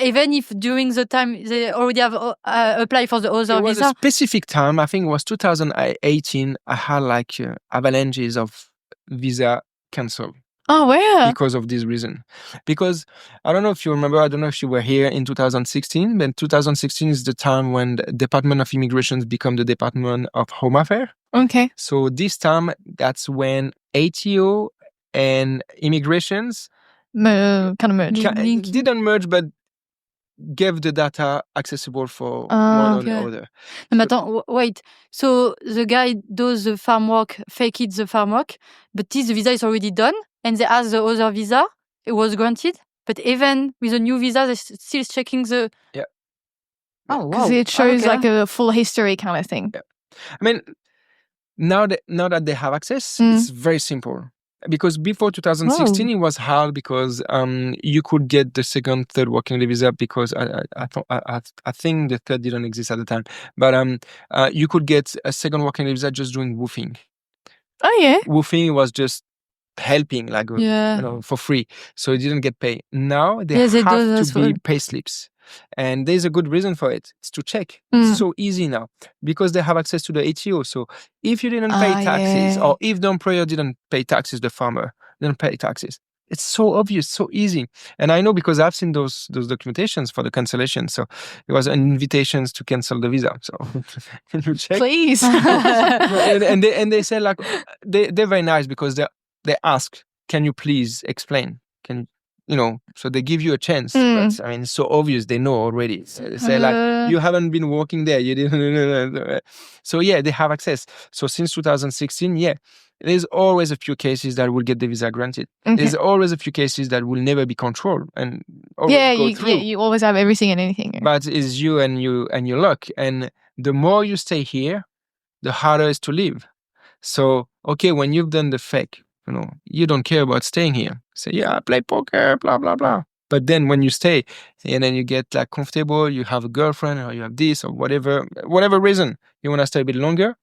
Even if during the time they already have applied for the other visa? It was a specific time. I think it was 2018. I had like avalanches of visa cancelled. Oh, wow. Because of this reason. Because I don't know if you remember, I don't know if you were here in 2016, but 2016 is the time when the Department of Immigration became the Department of Home Affairs. Okay. So this time, that's when ATO and immigrations kind of merged. Didn't merge, but gave the data accessible for one or the other. But wait. So the guy does the farm work, fake it the farm work, but this visa is already done, and they ask the other visa, it was granted. But even with a new visa, they're still checking the... Yeah. Oh, wow. Because it shows like a full history kind of thing. Yeah. I mean, now that they have access, it's very simple. Because before 2016, it was hard because you could get the second, third working visa because I think the third didn't exist at the time. But you could get a second working visa just doing woofing. Oh, yeah. Woofing was just helping, like for free, so you didn't get paid. Now they Yes, it have does to as be well. pay slips, and there's a good reason for it. It's to check. It's so easy now because they have access to the ATO. So if you didn't pay taxes, or if the employer didn't pay taxes, the farmer didn't pay taxes. It's so obvious, so easy. And I know because I've seen those documentations for the cancellation. So it was an invitations to cancel the visa. So can you check? Please. and they say like they're very nice because they ask, can you please explain? Can so they give you a chance. But I mean, it's so obvious, they know already. So they say like, you haven't been working there, you didn't. So yeah, they have access. So since 2016, yeah, there's always a few cases that will get the visa granted. Okay. There's always a few cases that will never be controlled and always go through. You always have everything and anything. But it's you and your luck. And the more you stay here, the harder it is to leave. So, okay, when you've done the fake, you don't care about staying here. Say, yeah, I play poker, blah, blah, blah. But then when you stay and then you get like comfortable, you have a girlfriend or you have this or whatever reason, you want to stay a bit longer,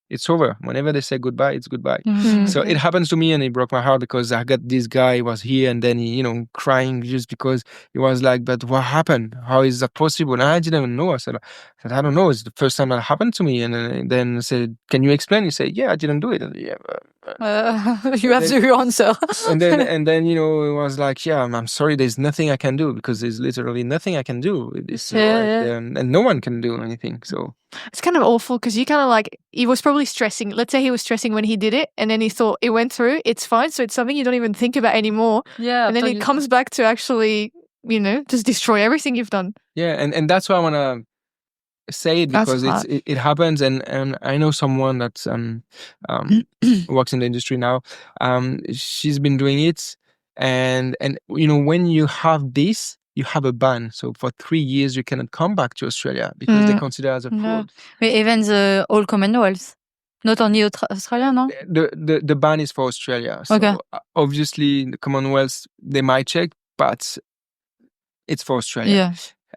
it's over. Whenever they say goodbye, it's goodbye. So it happens to me, and it broke my heart because I got this guy, he was here, and then he, crying just because he was like, but what happened? How is that possible? And I didn't even know. I said, I don't know. It's the first time that happened to me. And then I said, can you explain? He said, yeah, I didn't do it. You have to answer. and then it was like, yeah, I'm sorry, there's nothing I can do, because there's literally nothing I can do with this. And no one can do anything. So it's kind of awful because you kind of like, he was probably stressing. Let's say he was stressing when he did it, and then he thought it went through, it's fine. So it's something you don't even think about anymore. Yeah. And then it comes back to actually, just destroy everything you've done. Yeah. And that's why I want to say it, because it happens. And I know someone that works in the industry now. She's been doing it. And when you have this, you have a ban. So for 3 years, you cannot come back to Australia because they consider as a fraud. But even the whole Commonwealth, not only Australia, no? The ban is for Australia. So obviously, the Commonwealth, they might check, but it's for Australia. Yeah.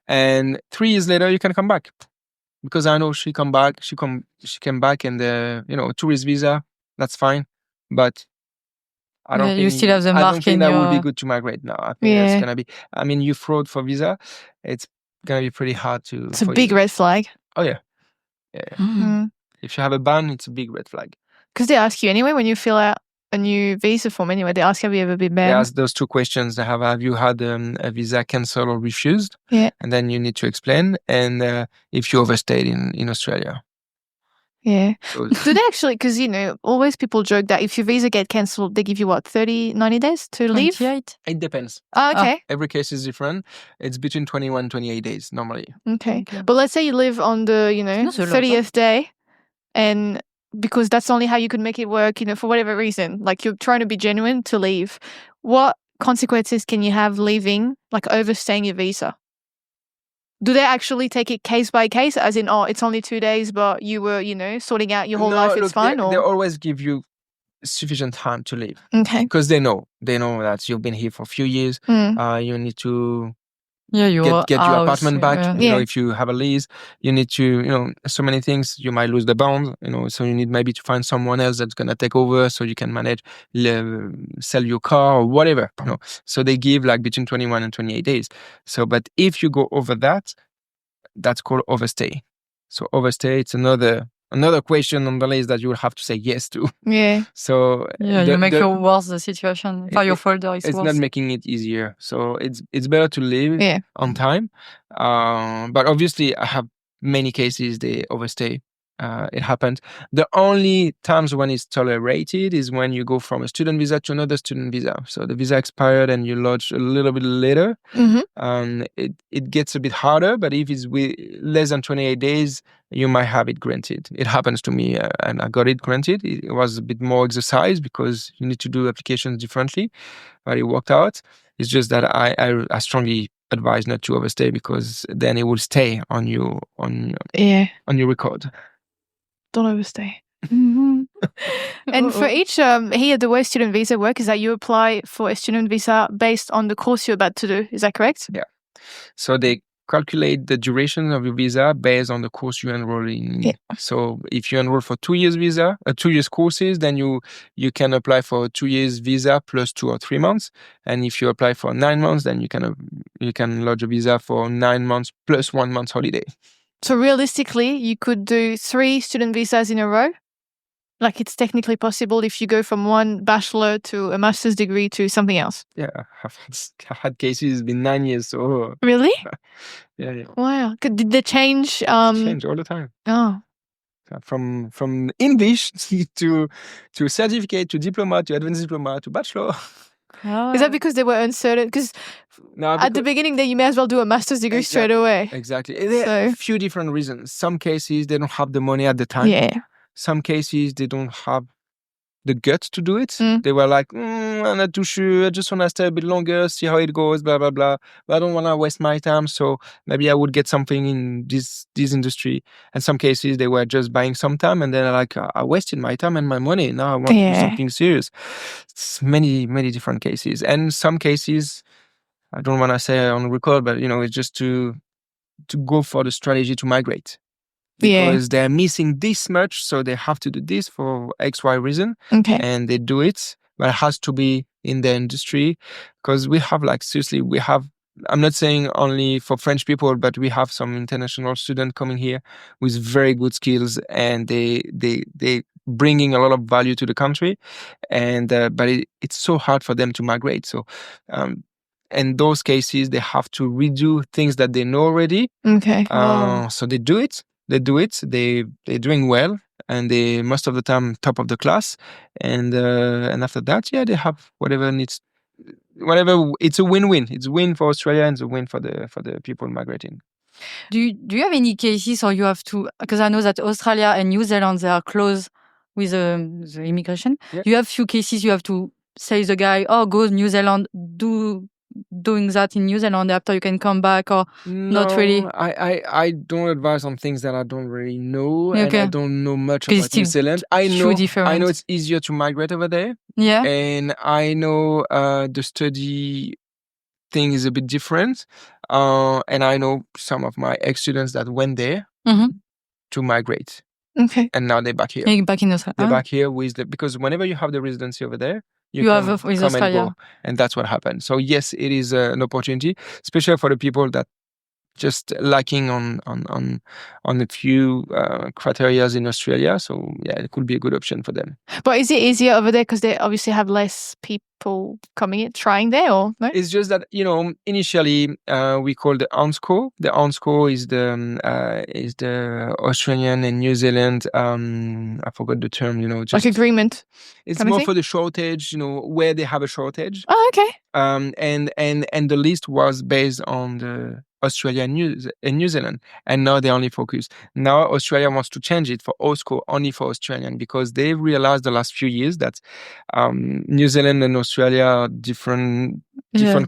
And 3 years later, you can come back. Because I know she came back, and tourist visa, that's fine. But I don't think you still have the mark. I don't think that would be good to migrate now. I think it's gonna be. I mean, you fraud for visa, it's gonna be pretty hard to. It's a big red flag. Oh yeah. If you have a ban, it's a big red flag. Because they ask you anyway when you fill out a new visa form. Anyway, they ask, have you ever been banned? They ask those two questions. They have you had a visa cancelled or refused? Yeah. And then you need to explain. And if you overstayed in Australia. Yeah. So, do they actually, because, always people joke that if your visa get cancelled, they give you 90 days to leave? 28? It depends. Oh, okay. Every case is different. It's between 21 and 28 days normally. Okay. But let's say you live on the, 30th day, and because that's only how you could make it work, for whatever reason, like you're trying to be genuine to leave. What consequences can you have leaving, like overstaying your visa? Do they actually take it case by case, as in, it's only 2 days, but you were, sorting out your whole life, it's fine? They always give you sufficient time to leave. Okay. Because they know that you've been here for a few years. You need to get your apartment back. If you have a lease, you need to, so many things. You might lose the bond, so you need maybe to find someone else that's going to take over so you can manage, sell your car or whatever, So they give like between 21 and 28 days. So, but if you go over that, that's called overstay. So overstay, it's another question on the list that you will have to say yes to. Yeah. So you make your worse the situation. Your folder is it's worse. not making it easier. So it's better to leave on time. But obviously, I have many cases they overstay. It happens. The only times when it's tolerated is when you go from a student visa to another student visa. So the visa expired and you lodge a little bit later. It gets a bit harder, but if it's less than 28 days, you might have it granted. It happens to me, and I got it granted. It was a bit more exercise because you need to do applications differently, but it worked out. It's just that I strongly advise not to overstay, because then it will stay on your record. Don't overstay. And for each here, the way student visa work is that you apply for a student visa based on the course you're about to do. Is that correct? Yeah. So they calculate the duration of your visa based on the course you enroll in. Yeah. So if you enroll for 2 years visa, 2 years courses, then you can apply for 2 years visa plus 2 or 3 months. And if you apply for 9 months, then you can lodge a visa for 9 months plus 1 month holiday. So realistically, you could do 3 student visas in a row. Like it's technically possible if you go from one bachelor to a master's degree to something else. Yeah, I've had cases. It's been 9 years, so Really? yeah. Wow. Did they change? Change all the time. Oh, From English to certificate to diploma to advanced diploma to bachelor. Oh. is that because they were uncertain? Because at the beginning, then you may as well do a master's degree straight away. Exactly. There are a few different reasons. Some cases they don't have the money at the time. Yeah. Some cases they don't have the guts to do it. Mm. They were like, I'm not too sure. I just want to stay a bit longer, see how it goes, blah, blah, blah. But I don't want to waste my time. So maybe I would get something in this industry. And some cases they were just buying some time and they're like, I wasted my time and my money. Now I want to do something serious. It's many, many different cases. And some cases, I don't want to say on record, but it's just to go for the strategy to migrate. Because they're missing this much, so they have to do this for XY reason. Okay. And they do it, but it has to be in the industry. Because we have seriously, I'm not saying only for French people, but we have some international students coming here with very good skills and they bringing a lot of value to the country. And, but it's so hard for them to migrate. So, in those cases, they have to redo things that they know already. Okay. So they do it. They're doing well, and they most of the time top of the class. And after that, they have whatever. It's a win-win. It's a win for Australia and it's a win for the people migrating. Do you have any cases, or you have to? Because I know that Australia and New Zealand, they are close with the immigration. Yeah. You have few cases you have to say the guy, go New Zealand, doing that in New Zealand after you can come back, or not really? I don't advise on things that I don't really know. Okay. And I don't know much about New Zealand. I know it's easier to migrate over there. Yeah. And I know the study thing is a bit different. And I know some of my ex-students that went there to migrate. Okay. And now they're back here. Back in Australia. They're back here because whenever you have the residency over there, you have with Australia. And go. And that's what happened. So yes, it is an opportunity, especially for the people that just lacking on a few criteria in Australia. So it could be a good option for them. But is it easier over there because they obviously have less people trying there, or no? It's just that initially we call the ONSCO. The ONSCO is the Australian and New Zealand. I forgot the term. Just like agreement. It's more for the shortage. Where they have a shortage. Oh, okay. And the list was based on the Australia and New Zealand, and now they only focus. Now Australia wants to change it for OSCO, only for Australian, because they realized the last few years that New Zealand and Australia are different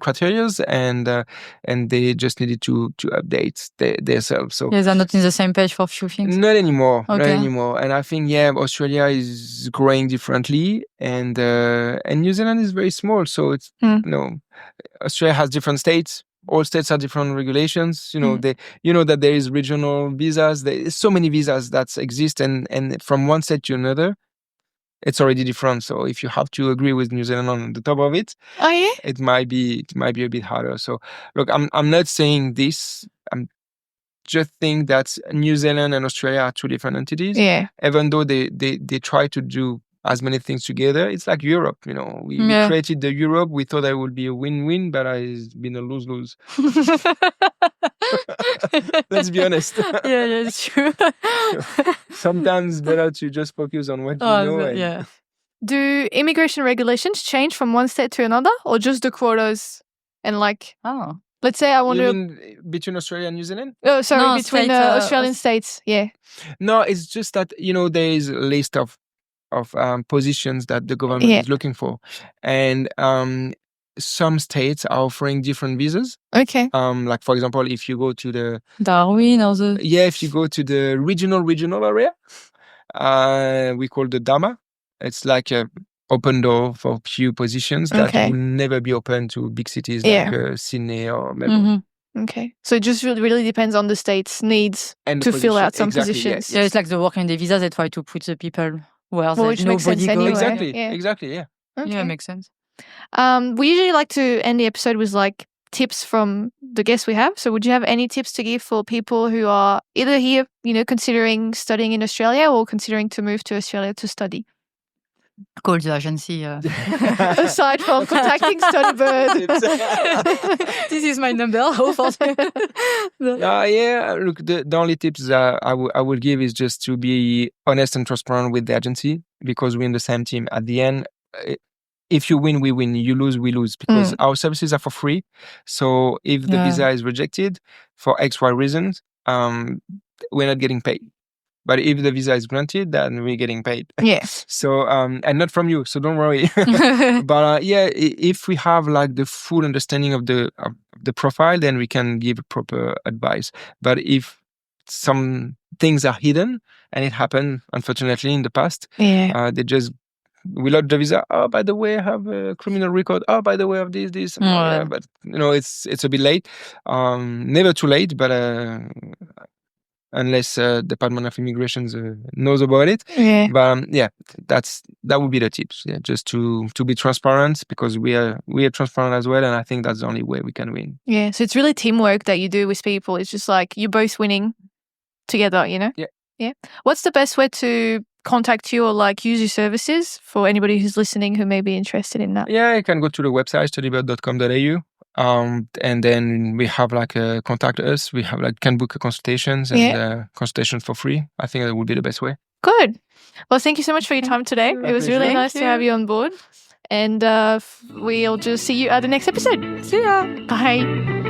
criteria, and they just needed to update themselves. So they're not in the same page for a few things. Not anymore. Okay. Not anymore. And I think Australia is growing differently, and New Zealand is very small. So it's Australia has different states. All states have different regulations. That there is regional visas. There's so many visas that exist, and from one state to another, it's already different. So if you have to agree with New Zealand on the top of it, it might be a bit harder. So look, I'm not saying this. I'm just think that New Zealand and Australia are two different entities. Yeah. Even though they try to do as many things together, it's like Europe. We created the Europe. We thought that would be a win-win, but it's been a lose-lose. Let's be honest. Yeah, it's true. Sometimes it's better to just focus on what you know. Do immigration regulations change from one state to another, or just the quotas? And let's say I want to. You mean between Australia and New Zealand? Oh, sorry, between Australian states. Yeah. No, it's just that there is a list of positions that the government is looking for, and some states are offering different visas. Okay. Like for example, if you go to the Darwin or if you go to the regional area, we call the DAMA. It's like a open door for few positions that will never be open to big cities like Sydney or Melbourne. Okay. So it just really depends on the state's needs And the to fill position. out some Exactly, positions. yes. Yeah, it's like the work and the visa. They try to put the people where Well, which makes nobody sense goes. anyway. Exactly, yeah. Okay. Yeah, makes sense. We usually like to end the episode with like tips from the guests we have. So would you have any tips to give for people who are either here, considering studying in Australia or considering to move to Australia to study? Call the agency. Aside from contacting StudyBird. This is my number. Yeah, look, the only tips that I would give is just to be honest and transparent with the agency, because we're in the same team. At the end, if you win, we win. You lose, we lose, because our services are for free. So if the visa is rejected for X, Y reasons, we're not getting paid. But if the visa is granted, then we're getting paid. Yes. So, and not from you, so don't worry. But if we have like the full understanding of the profile, then we can give proper advice. But if some things are hidden, and it happened, unfortunately, in the past, they just, we load the visa. Oh, by the way, I have a criminal record. Oh, by the way, I have this. Oh, yeah, but it's a bit late. Never too late, but unless Department of Immigration knows about it. Yeah. But that would be the tips. Yeah, just to be transparent, because we are transparent as well, and I think that's the only way we can win. Yeah. So it's really teamwork that you do with people. It's just like you're both winning together, Yeah. Yeah. What's the best way to contact you or like use your services for anybody who's listening who may be interested in that? Yeah, you can go to the website studybird.com.au. And then we have like contact us. We have like can book consultations and consultations for free. I think that would be the best way. Good. Well, thank you so much for your time today. It was really nice to have you on board. And we'll just see you at the next episode. See ya. Bye.